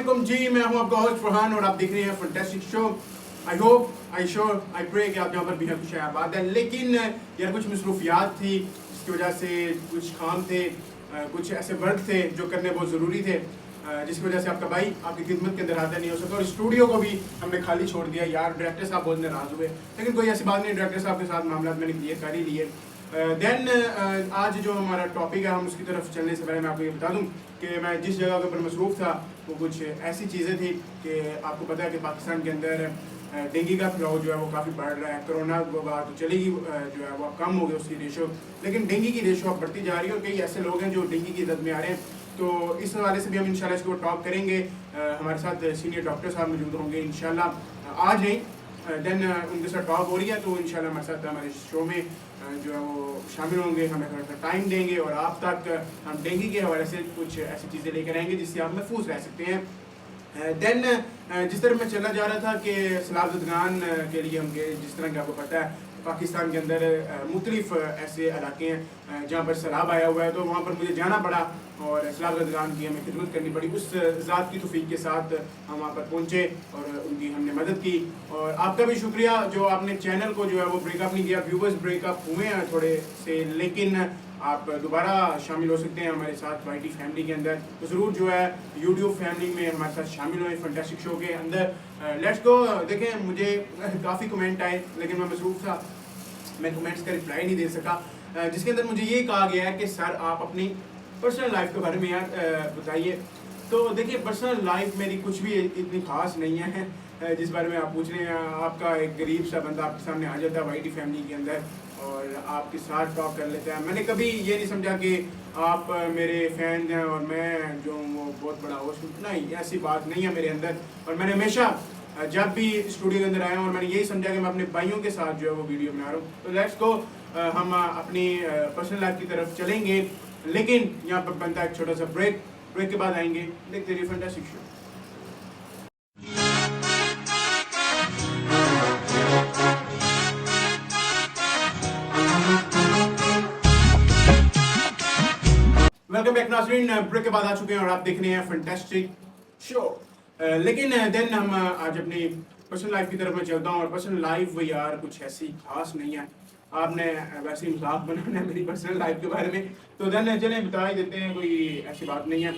अस्सलाम जी, मैं हूं आपका होस्ट फरहान और आप देख रहे हैं fantastic show. I hope I pray कि आप यहाँ पर भी हैं कुछ आबाद है, लेकिन यार कुछ मसरूफियात थी जिसकी वजह से कुछ काम थे, कुछ ऐसे वर्क थे जो करने बहुत ज़रूरी थे, जिसकी वजह से आपका भाई आपकी खिदमत के अंदर हाजिर नहीं हो सका और स्टूडियो को भी हमने खाली छोड़ दिया। यार डायरेक्टर साहब बहुत नाराज़ हुए, लेकिन कोई ऐसी बात नहीं, डायरेक्टर साहब के साथ मामला मैंने क्लियर कर ही लिए। देन आज जो हमारा टॉपिक है, हम उसकी तरफ चलने से पहले मैं आपको ये बता दूं कि मैं जिस जगह के ऊपर मसरूफ़ था वो कुछ ऐसी चीज़ें थी कि आपको पता है कि पाकिस्तान के अंदर डेंगू का फैलाव जो है वो काफ़ी बढ़ रहा है। कोरोना वबा तो चलेगी जो है वो अब कम हो गया उसकी रेशो, लेकिन डेंगू की रेशो अब बढ़ती जा रही है और कई ऐसे लोग हैं जो डेंगू की जद में आ रहे हैं। तो इस हवाले से भी हम इंशाल्लाह इसको टॉक करेंगे। हमारे साथ सीनियर डॉक्टर साहब मौजूद होंगे इंशाल्लाह, आज नहीं देन उनके साथ टॉक हो रही है, तो इंशाल्लाह हमारे साथ हमारे शो में जो है वो शामिल होंगे, हमें थोड़ा सा टाइम देंगे और आप तक हम डेंगू के हवाले से कुछ ऐसी चीज़ें लेकर आएंगे जिससे आप महफूज रह सकते हैं। देन जिस तरह मैं चला जा रहा था कि सैलाब ज़दगान के लिए हम गए, जिस तरह कि आपको पता है पाकिस्तान के अंदर मुख्तलिफ ऐसे इलाके हैं जहाँ पर सैलाब आया हुआ है, तो वहाँ पर मुझे जाना पड़ा और सैलाब ज़दगान की हमें खिदमत करनी पड़ी। उस ज़ात की तौफीक के साथ हम वहाँ पर पहुँचे और उनकी हमने मदद की। और आपका भी शुक्रिया जो आपने चैनल को जो है वो ब्रेकअप नहीं किया। व्यूवर्स ब्रेकअप हुए हैं थोड़े से, लेकिन आप दोबारा शामिल हो सकते हैं हमारे साथ वाईटी फैमिली के अंदर, तो ज़रूर जो है यूट्यूब फैमिली में हमारे साथ शामिल हुए फैंटास्टिक शो के अंदर। Let's go. देखें, मुझे काफ़ी कमेंट आए लेकिन मैं मसरूफ़ था, मैं कमेंट्स का रिप्लाई नहीं दे सका, जिसके अंदर मुझे ये कहा गया है कि सर आप अपनी पर्सनल लाइफ के बारे में यार बताइए। तो देखिए, पर्सनल लाइफ मेरी कुछ भी इतनी ख़ास नहीं है जिस बारे में आप पूछ रहे हैं। आपका एक गरीब सा बंदा आपके सामने आ जाता है वाईटी फैमिली के अंदर और आपके साथ टॉक कर लेता है। मैंने कभी ये नहीं समझा कि आप मेरे फैन हैं और मैं जो वो बहुत बड़ा होस्ट हूँ, नहीं, ऐसी बात नहीं है मेरे अंदर। और मैंने हमेशा जब भी स्टूडियो के अंदर आया हूँ और मैंने यही समझा कि मैं अपने भाइयों के साथ जो है वो वीडियो बना रहा हूँ। तो लेट्स गो, हम अपनी पर्सनल लाइफ की तरफ चलेंगे, लेकिन यहाँ पर बनता है एक छोटा सा ब्रेक के बाद आएंगे, देखते रहिए फैंटास्टिक शो। वेलकम बैक नाज़रीन, ब्रेक के बाद आ चुके हैं और आप देख रहे हैं फैंटास्टिक शो। लेकिन देन हम आज अपनी पर्सनल लाइफ की तरफ मैं चलता हूँ और पर्सनल लाइफ यार कुछ ऐसी खास नहीं है। आपने वैसे ही मजाक बनाना है मेरी पर्सनल लाइफ के बारे में, तो देन चले बता ही देते हैं, कोई ऐसी बात नहीं है।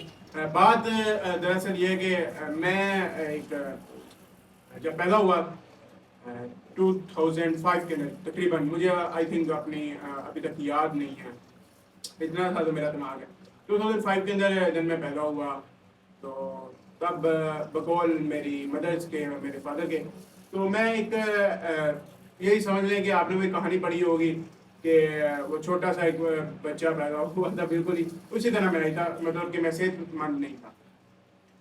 बात दरअसल ये है कि मैं एक जब पैदा हुआ 2005 के अंदर तकरीबन, मुझे आई थिंक अपनी अभी तक याद नहीं है, इतना था तो मेरा दिमाग है। 2005 के अंदर जब मैं पैदा हुआ तो तब बकौल मेरी मदर्स के और मेरे फादर के, तो मैं एक यही समझ लें कि आपने कोई कहानी पढ़ी होगी कि वो छोटा सा एक बच्चा पैदा हुआ था, बिल्कुल ही उसी तरह मैं नहीं था, मतलब कि मैं सेहतमंद नहीं था,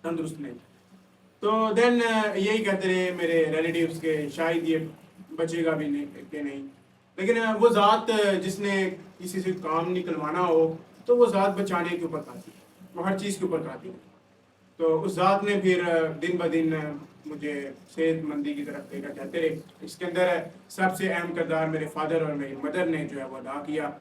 तंदुरुस्त नहीं। तो देन यही कहते रहे मेरे रिलेटिव्स के शायद ये बचेगा भी नहीं कि नहीं, लेकिन वो ज़ात जिसने किसी से काम निकलवाना हो तो वो ज़ात बचाने के ऊपर खाती है, वो हर चीज़ के ऊपर खाती है। तो उस ज़ात ने फिर दिन ब दिन मुझे सेहतमंदी की तरफ लेकर जाते रहे। इसके अंदर सबसे अहम किरदार मेरे फादर और मेरी मदर ने जो है वो अदा किया।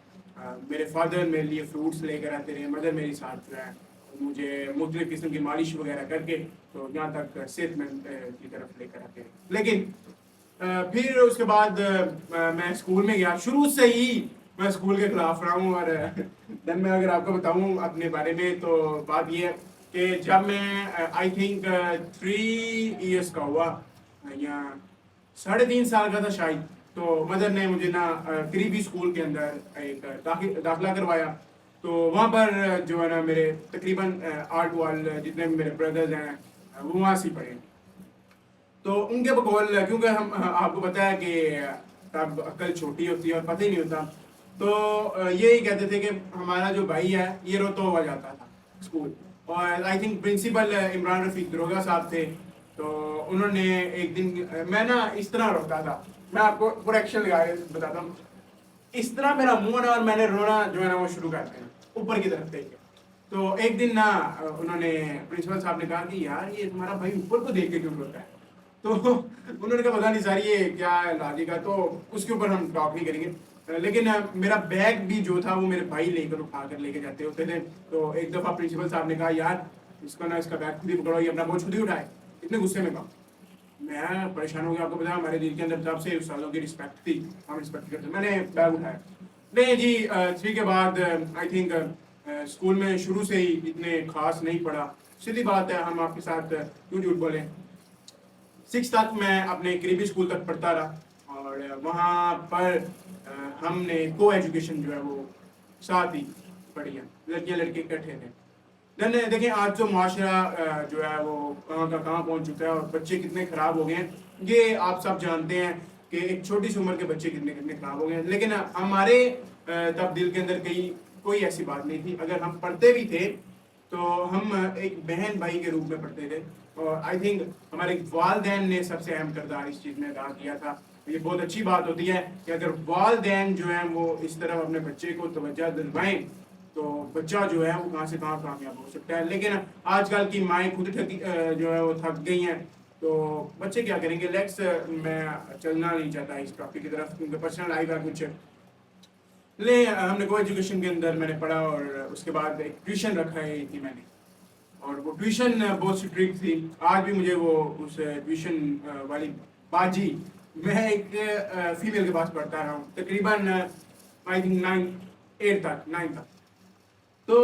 मेरे फादर मेरे लिए फ्रूट्स लेकर आते रहे, मदर मेरी साथ जो है मुझे मुख्तलिफ़ किस्म की मालिश वगैरह करके तो यहाँ तक सेहतमंद की तरफ लेकर आते रहे। लेकिन फिर उसके बाद मैं स्कूल में गया। शुरू से ही मैं स्कूल के खिलाफ रहा हूँ। और देन मैं अगर आपको बताऊँ अपने बारे में तो बात ये है कि जब मैं आई थिंक 3 इयर्स का हुआ या 3.5 साल का था शायद, तो मदर ने मुझे ना करीबी स्कूल के अंदर एक दाखिला करवाया। तो वहाँ पर जो है ना मेरे तकरीबन 8 वाल जितने भी मेरे ब्रदर्स हैं वो वहाँ से पढ़े। तो उनके बकौल, क्योंकि हम आपको पता है कि तब अक्ल छोटी होती है और पता ही नहीं होता, तो यही कहते थे कि हमारा जो भाई है ये रोता हुआ जाता था स्कूल। और आई थिंक प्रिंसिपल इमरान रफ़ीक दरोगा साहब थे, तो उन्होंने एक दिन मैं ना इस तरह रोता था, मैं आपको करेक्शन लगा के बताता हूँ, इस तरह मेरा मुंह ना और मैंने रोना जो है ना वो शुरू कर दिया ऊपर की तरफ देख के। तो एक दिन ना उन्होंने प्रिंसिपल साहब ने कहा कि यार ये तुम्हारा भाई ऊपर को देख के क्यों रोता है। तो उन्होंने कहा पता नहीं सर ये क्या लॉजिक है, तो उसके ऊपर हम टॉक नहीं करेंगे। लेकिन मेरा बैग भी जो था वो मेरे भाई लेकर उठा कर लेके जाते होते थे। तो एक दफ़ा प्रिंसिपल साहब ने कहा यार اس کو نا اس کا بیگ خود ہی پکڑو، یہ اپنا بوجھ خود ہی اٹھائے. اتنے غصے میں کہا. میں پریشان ہو گیا. آپ کو پتا ہمارے دل کے اندر تب سے استادوں کی رسپیکٹ تھی، ہم رسپیکٹ کرتے. میں نے بیگ اٹھایا. نہیں جی 3 کے بعد آئی تھنک اسکول میں شروع سے ہی اتنے خاص نہیں پڑھا. سیدھی بات ہے، ہم آپ کے ساتھ کیوں جھوٹ بولیں. 6 تک میں اپنے قریبی اسکول تک پڑھتا رہا، اور وہاں پر ہم نے کو ایجوکیشن جو ہے وہ ساتھ ہی پڑھی ہے، لڑکیاں لڑکے اکٹھے تھے. دین دیکھیں آج تو معاشرہ جو ہے وہ کہاں کا کہاں پہنچ چکا ہے، اور بچے کتنے خراب ہو گئے ہیں یہ آپ سب جانتے ہیں کہ ایک چھوٹی سی عمر کے بچے کتنے کتنے خراب ہو گئے ہیں. لیکن ہمارے تب دل کے اندر کوئی ایسی بات نہیں تھی. اگر ہم پڑھتے بھی تھے تو ہم ایک بہن بھائی کے روپ میں پڑھتے تھے. اور آئی تھنک ہمارے والدین نے سب سے اہم کردار اس چیز میں ادا کیا تھا. یہ بہت اچھی بات ہوتی ہے کہ اگر والدین جو ہیں وہ اس طرح اپنے بچے کو توجہ دلوائیں تو بچہ جو ہے وہ کہاں سے کہاں کامیاب ہو سکتا ہے. لیکن آج کل کی مائیں خود جو ہے وہ تھک گئی ہیں، تو بچے کیا کریں گے. لیٹس میں چلنا نہیں چاہتا اس ٹاپک کی طرف کیونکہ پرسنل لائف ہے کچھ. لے ہم نے کو ایجوکیشن کے اندر میں نے پڑھا، اور اس کے بعد ایک ٹیوشن رکھا ہے تھی میں نے، اور وہ ٹیوشن بہت اسٹرکٹ تھی. آج بھی مجھے وہ اس ٹیوشن والی باجی، میں ایک فیمیل کے پاس پڑھتا رہا ہوں تقریباً آئی تھنک 9 تک. تو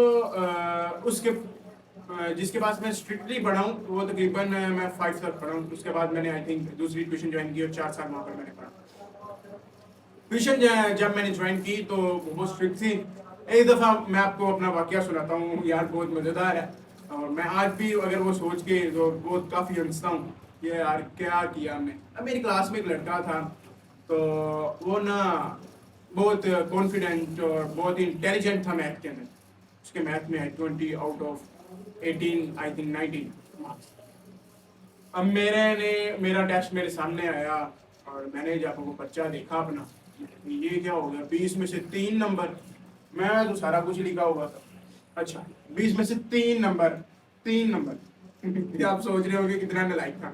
اس کے جس کے پاس میں اسٹرکٹلی پڑھا ہوں وہ تقریباً میں 5 تک پڑھا ہوں. اس کے بعد میں نے آئی تھنک دوسری ٹیوشن جوائن کی اور 4 سال وہاں پر میں نے پڑھا. ٹیوشن جب میں نے جوائن کی تو بہت اسٹرکٹ تھی. ایک دفعہ میں آپ کو اپنا واقعہ سناتا ہوں یار، بہت مزیدار ہے، اور میں آج بھی اگر وہ سوچ کے تو بہت کافی ہنستا ہوں کہ یار کیا کیا ہم نے. اب میری کلاس میں ایک لڑکا تھا، تو وہ نا بہت کانفیڈنٹ اور بہت انٹیلیجنٹ تھا میتھ کے اندر. اس کے میتھ میں 20 out of 18 I think 19 marks. اب میرا ٹیسٹ میرے سامنے آیا، اور میں نے جب وہ پرچہ دیکھا اپنا، یہ کیا ہو گیا 20 میں سے 3 نمبر. میں تو سارا کچھ لکھا ہوا تھا. اچھا 20 میں سے 3 نمبر. آپ سوچ رہے ہو کہ کتنا نالائق تھا.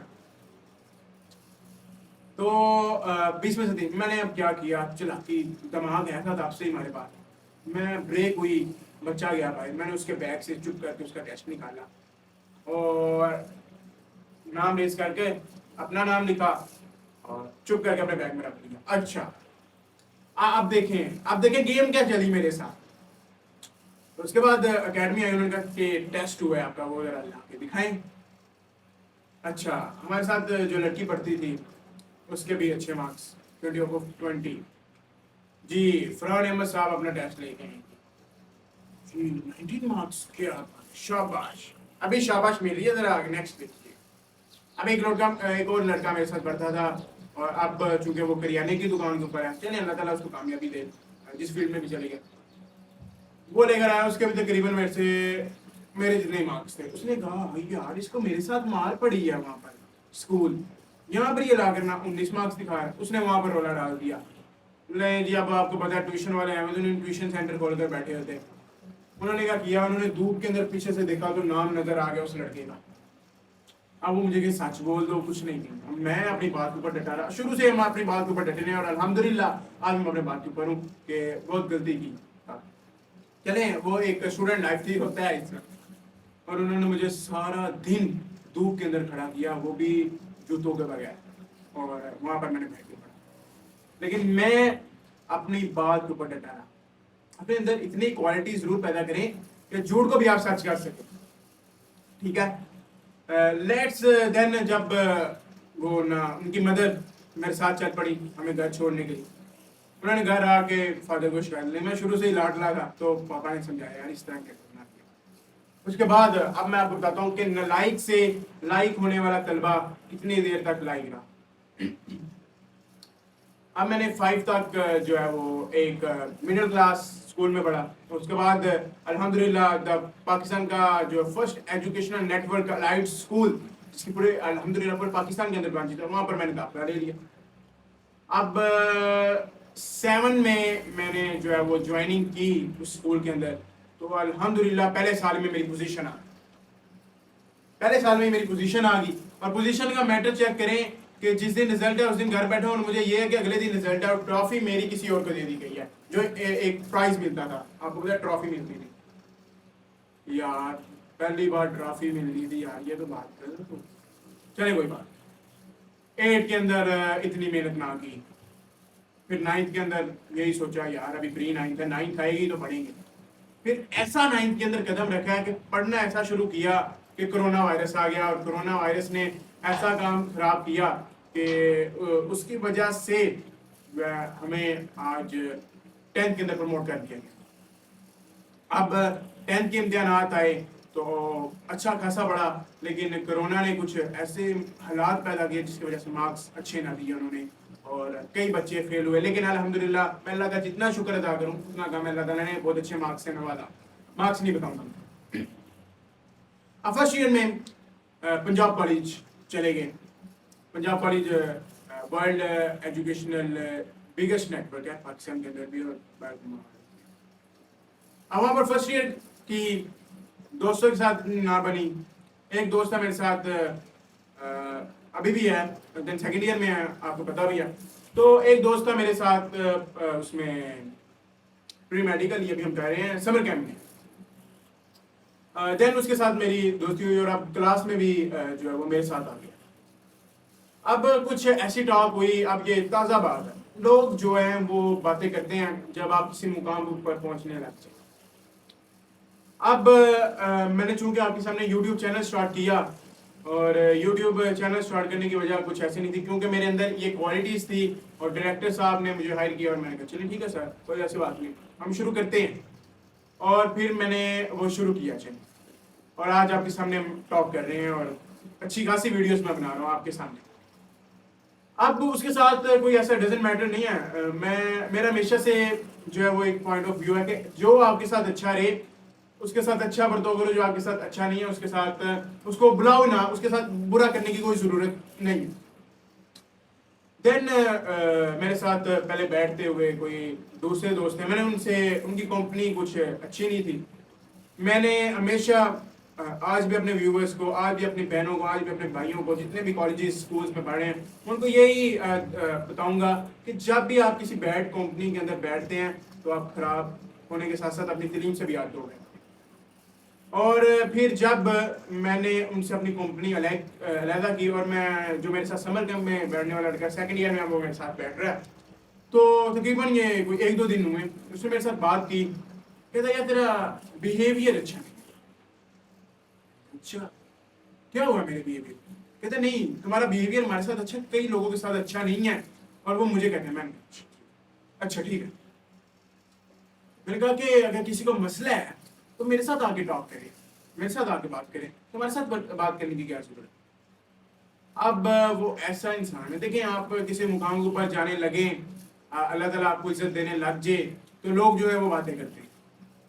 تو 20 میں سے 3 میں نے اب کیا کیا، چلاکی دماغ ایسا تھا آپ سے ہمارے پاس. میں بریک ہوئی، بچہ گیا بھائی، میں نے اس کے بیگ سے چپ کر کے اس کا ٹیسٹ نکالا اور نام ریز کر کے اپنا نام لکھا اور چپ کر کے اپنے بیگ میں رکھ لیا. اچھا اب دیکھیں گیم کیا چلی میرے ساتھ. اس کے بعد اکیڈمی آئی، انہوں نے کہا کہ ٹیسٹ ہوا ہے آپ کا، وہ ذرا لا کے دکھائیں. اچھا ہمارے ساتھ جو لڑکی پڑھتی تھی اس کے بھی اچھے مارکس 20 آف 20. جی فرحان احمد صاحب اپنا ٹیسٹ لے کے جی 19 مارکس. کیا شاباش، ابھی شاباش مل رہی ہے، ذرا نیکسٹ دیکھیے. اب ایک اور لڑکا میرے ساتھ پڑھتا تھا، اور اب چونکہ وہ کریانے کی دکان کے اوپر ہے، چلے اللہ تعالیٰ اس کو کامیابی دے جس فیلڈ میں بھی چلے گیا. وہ لے کر آیا، اس کے بھی تقریباً میرے جتنے مارکس تھے. اس نے کہا یار اس کو میرے ساتھ مار پڑی ہے وہاں پر اسکول، یہاں پر یہ لا کرنا 19 مارکس دکھایا. اس نے وہاں پر رولا ڈال دیا. نہیں جی اب آپ کو پتا ہے ٹیوشن والے ہیں، انہوں نے ٹیوشن سینٹر کھول کر بیٹھے ہوتے. انہوں نے کیا کیا، انہوں نے دھوپ کے اندر پیچھے سے دیکھا تو نام نظر آ گیا اس لڑکے کا. اب وہ مجھے کہ سچ بول دو، کچھ نہیں کیا. میں اپنی بات کے اوپر ڈٹا رہا. شروع سے ہم اپنی بات کے اوپر ڈٹے ہیں، اور الحمدللہ آج میں اپنے بات کے اوپر ہوں کہ بہت غلطی کی. چلیں وہ ایک اسٹوڈنٹ لائف تھی، ہوتا ہے اس طرح. اور انہوں نے مجھے سارا دن دھوپ کے اندر کھڑا کیا، وہ بھی جوتوں کے بغیر، اور وہاں پر میں نے بیٹھ کے پڑھا. لیکن میں اپنی بات کے اوپر ڈٹا رہا. اپنے اندر اتنی کوالٹی ضرور پیدا کریں کہ جھوٹ کو بھی آپ سچ کر سکیں. ٹھیک ہے. لیٹس دین جب وہ ان کی مدر میرے ساتھ چل پڑی ہمیں گھر چھوڑنے کے لیے. انہوں نے گھر آ کے فادر کو شکایت لی. میں شروع سے ہی لاڈلا تھا، تو پاپا نے سمجھایا یار اس طرح کے کرنا. اس کے بعد اب میں آپ کو بتاتا ہوں کہ نالائق سے لائق ہونے والا طلبہ کتنی دیر تک لائق رہا. اب میں نے 5 تک جو ہے وہ ایک مڈل کلاس اسکول میں پڑھا. اس کے بعد الحمدللہ پاکستان کا جو first educational network elite school, جس کی پورے الحمدللہ پورے پاکستان کے اندر برانچ تھا، وہاں پر میں نے داخلہ لے لیا. اب 7 میں نے جو ہے وہ جوائننگ کی اس اسکول کے اندر، تو الحمدللہ پہلے سال میں میری پوزیشن آ گئی. اور پوزیشن کا میٹر چیک کریں کہ جس دن رزلٹ ہے اس دن گھر بیٹھے، اور مجھے یہ ہے کہ اگلے دن رزلٹ ہے اور ٹرافی میری کسی اور کو دے دی گئی ہے، جو ایک پرائز ملتا تھا. آپ کو پتا ٹرافی ملتی تھی. یار पहली बार ट्रॉफी मिल रही थी यार, ये तो बात कर तो चले कोई बात। 8 के अंदर इतनी मेहनत ना की, फिर 9th के अंदर यही सोचा यार अभी प्री 9th है, 9th आएगी तो पढ़ेंगे। फिर ऐसा 9th के अंदर कदम रखा है कि पढ़ना ऐसा शुरू किया कि कोरोना वायरस आ गया, और कोरोना वायरस ने ऐसा काम खराब किया कि उसकी वजह से हमें आज 10th के अंदर प्रमोट कर दिया गया। अब 10th के इम्तिहानात आए तो अच्छा खासा पढ़ा, लेकिन कोरोना ने कुछ ऐसे हालात पैदा किए जिसकी वजह से मार्क्स अच्छे ना दिए उन्होंने, और कई बच्चे फेल हुए। लेकिन अल्हम्दुलिल्लाह मैं अल्लाह का जितना शुक्र अदा करूं उतना कम, अल्लाह ताला ने बहुत अच्छे मार्क्स से नवाजा। मार्क्स नहीं बताऊंगा। अब फर्स्ट ईयर में पंजाब कॉलेज चले गए। Punjab college world educational biggest network है पाकिस्तान के अंदर भी, और वहाँ पर फर्स्ट ईयर की दोस्तों के साथ ना बनी। एक दोस्त था मेरे साथ, अभी भी है, देन सेकेंड ईयर में है, आपको पता भी है। तो एक दोस्त था मेरे साथ उसमें प्री मेडिकल, ये भी हम कर रहे हैं समर कैंप में। देन उसके साथ मेरी दोस्ती हुई, और अब क्लास में भी जो है वो मेरे साथ आ गया। अब कुछ ऐसी टॉक हुई, अब ये ताज़ा बात है, लोग जो हैं वो बातें करते हैं जब आप किसी मुकाम पर पहुंचने लग जाए। अब मैंने चूंकि आपके सामने YouTube चैनल स्टार्ट किया, और YouTube चैनल स्टार्ट करने की वजह कुछ ऐसी नहीं थी, क्योंकि मेरे अंदर ये क्वालिटीज़ थी, और डायरेक्टर साहब ने मुझे हायर किया, और मैंने कहा चलिए ठीक है सर, कोई ऐसी बात नहीं, हम शुरू करते हैं। और फिर मैंने वो शुरू किया चैनल, और आज आपके सामने हम टॉक कर रहे हैं, और अच्छी खासी वीडियोस मैं बना रहा हूँ आपके सामने। अब उसके साथ कोई ऐसा डजेंट मैटर नहीं है, मेरा हमेशा से जो है वो एक पॉइंट ऑफ व्यू है कि जो आपके साथ अच्छा रहे उसके साथ अच्छा बर्ताव करो, जो आपके साथ अच्छा नहीं है उसके साथ उसको बुलाओ ना, उसके साथ बुरा करने की कोई ज़रूरत नहीं। देन मेरे साथ पहले बैठते हुए कोई दूसरे दोस्त थे, मैंने उनसे, उनकी कंपनी कुछ अच्छी नहीं थी। मैंने हमेशा आज भी अपने व्यूवर्स को, आज भी अपनी बहनों को, आज भी अपने भाइयों को, जितने भी कॉलेजेस स्कूल्स में पढ़े हैं, उनको यही बताऊंगा कि जब भी आप किसी बैड कंपनी के अंदर बैठते हैं तो आप खराब होने के साथ साथ अपनी तलीम से भी याद दोगे। और फिर जब मैंने उनसे अपनी कंपनी अलहदा की, और मैं जो मेरे साथ समर कैंप में बैठने वाला लड़का सेकंड ईयर में वो मेरे साथ बैठ रहा है, तो तकरीबन ये कोई 1-2 दिन हुए, उसने मेरे साथ बात की, कहता यार तेरा बिहेवियर अच्छा नहीं। अच्छा क्या हुआ मेरे बिहेवियर? कहते नहीं, तुम्हारा बिहेवियर हमारे साथ अच्छा, कई लोगों के साथ अच्छा नहीं है, और वो मुझे कहते हैं। मैंने अच्छा ठीक है। मैंने कहा कि अगर किसी को मसला है तो मेरे साथ आके टॉक करें, मेरे साथ आके बात करें, तुम्हारे साथ बात करने की क्या जरूरत है। अब वो ऐसा इंसान है, देखिए आप किसी मुकाम के ऊपर जाने लगे, अल्लाह ताला आपको इज्जत देने लग जाए, तो लोग जो है वो बातें करते हैं,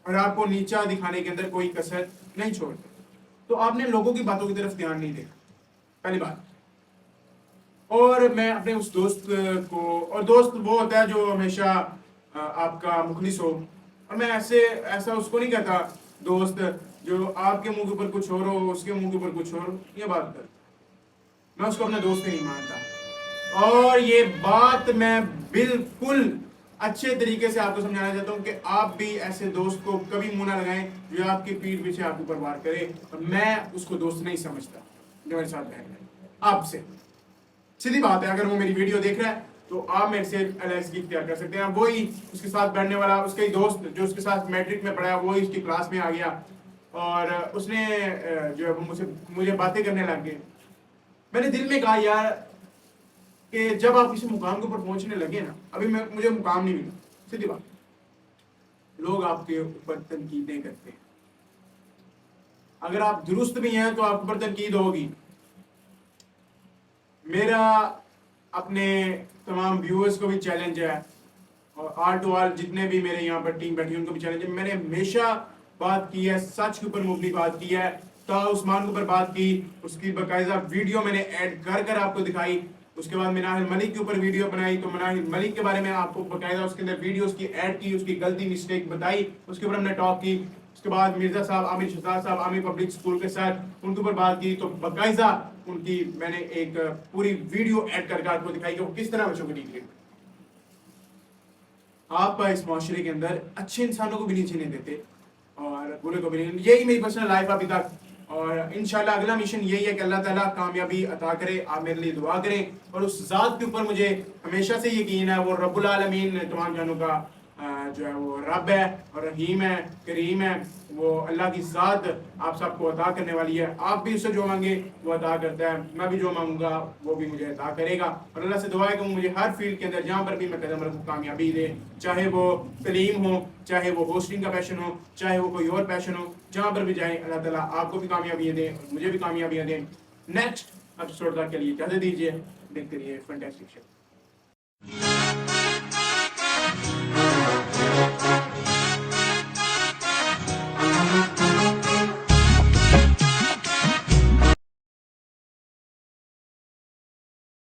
और आपको नीचा दिखाने के अंदर कोई कसर नहीं छोड़ते। तो आपने लोगों की बातों की तरफ ध्यान नहीं देखा, पहली बात। और मैं अपने उस दोस्त को, और दोस्त वो होता है जो हमेशा आपका मुखलिस हो, और मैं ऐसा उसको नहीं कहता दोस्त जो आपके मुंह के ऊपर कुछ और हो, उसके मुंह के ऊपर कुछ और, ये बात कर, मैं उसको अपना दोस्त नहीं मानता। और ये बात मैं बिल्कुल अच्छे तरीके से आपको समझाना चाहता हूँ कि आप भी ऐसे दोस्त को कभी मुंह ना लगाएं जो आपकी पीठ पीछे आपके ऊपर वार करे, और मैं उसको दोस्त नहीं समझता जो मेरे साथ बैठ रहा है। आपसे सीधी बात है, अगर वो मेरी वीडियो देख रहा है तो आप मेरे से एलआईसी इख्तियार कर सकते हैं। वही उसके साथ बैठने वाला, उसका ही दोस्त जो उसके साथ मैट्रिक में पढ़ा, वही उसकी क्लास में आ गया, और उसने जो है वो मुझे बातें करने लग गए। मैंने दिल में कहा यार कि जब आप किसी मुकाम के ऊपर पहुंचने लगे ना, अभी मुझे मुकाम नहीं मिला, सीधी बात, लोग आपके ऊपर तनकीदें करते हैं। अगर आप दुरुस्त भी हैं तो आपके ऊपर तनकीद होगी। मेरा अपने तमाम व्यूअर्स को भी चैलेंज है, और आल टू आल जितने भी मेरे यहाँ पर टीम बैठी है उनको भी चैलेंज है। मैंने हमेशा बात की है, सच के ऊपर मुबनी बात की है, ताहा उस्मान के ऊपर बात की, उसकी बाकायदा वीडियो मैंने ऐड कर आपको दिखाई। उसके बाद मनाहिल मलिक के ऊपर वीडियो बनाई, तो मनाहिल मलिक के बारे में आपको बाकायदा उसके अंदर वीडियो उसकी ऐड की, उसकी गलती मिस्टेक बताई, उसके ऊपर हमने टॉक की। उसके बाद मिर्जा साहब, आमिर शहजाद साहब, आमिर पब्लिक स्कूल के साथ उनके ऊपर बात की, तो बाकायदा उनकी मैंने एक पूरी वीडियो ऐड करके आपको दिखाई कि वो किस तरह बच्चों को डील करते। आप इस माशरे के अंदर अच्छे इंसानों को भी नीचे नहीं देते और बुरे को भी नहीं। यही मेरी पर्सनल लाइफ अभी तक اور انشاءاللہ اگلا مشن یہی ہے کہ اللہ تعالیٰ کامیابی عطا کرے. آپ میرے لیے دعا کریں, اور اس ذات کے اوپر مجھے ہمیشہ سے یقین ہے, وہ رب العالمین تمام جانوں کا جو ہے وہ رب ہے اور رحیم ہے, کریم ہے. وہ اللہ کی ذات آپ سب کو عطا کرنے والی ہے. آپ بھی اس سے جو مانگے وہ عطا کرتا ہے, میں بھی جو مانگوں گا وہ بھی مجھے عطا کرے گا. اور اللہ سے دعا ہے کہ وہ مجھے ہر فیلڈ کے اندر جہاں پر بھی میں قدم رکھوں کامیابی دے, چاہے وہ تعلیم ہو, چاہے وہ ہوسٹنگ کا پیشن ہو, چاہے وہ کوئی اور پیشن ہو. جہاں پر بھی جائیں اللہ تعالیٰ آپ کو بھی کامیابیاں دیں اور مجھے بھی کامیابیاں دیں. نیکسٹ ایپیسوڈ تک کے لیے اجازت دیجیے, دیکھتے رہیے فینٹاسٹک شو.